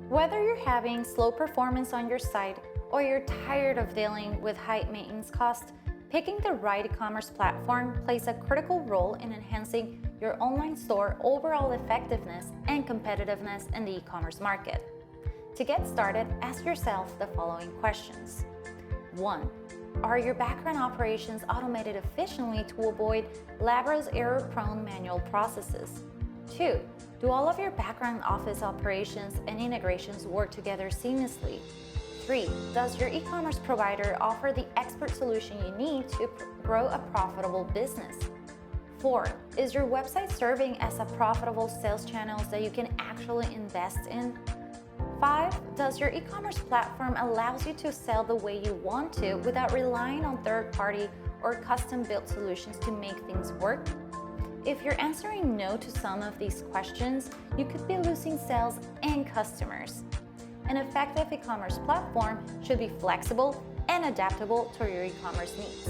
Whether you're having slow performance on your site or you're tired of dealing with high maintenance costs, picking the right e-commerce platform plays a critical role in enhancing your online store overall effectiveness and competitiveness in the e-commerce market. To get started, ask yourself the following questions. 1. Are your background operations automated efficiently to avoid laborious error-prone manual processes? 2. Do all of your background office operations and integrations work together seamlessly? 3. Does your e-commerce provider offer the expert solution you need to grow a profitable business? 4. Is your website serving as a profitable sales channel that you can actually invest in? 5. Does your e-commerce platform allows you to sell the way you want to without relying on third-party or custom-built solutions to make things work? If you're answering no to some of these questions, you could be losing sales and customers. An effective e-commerce platform should be flexible and adaptable to your e-commerce needs.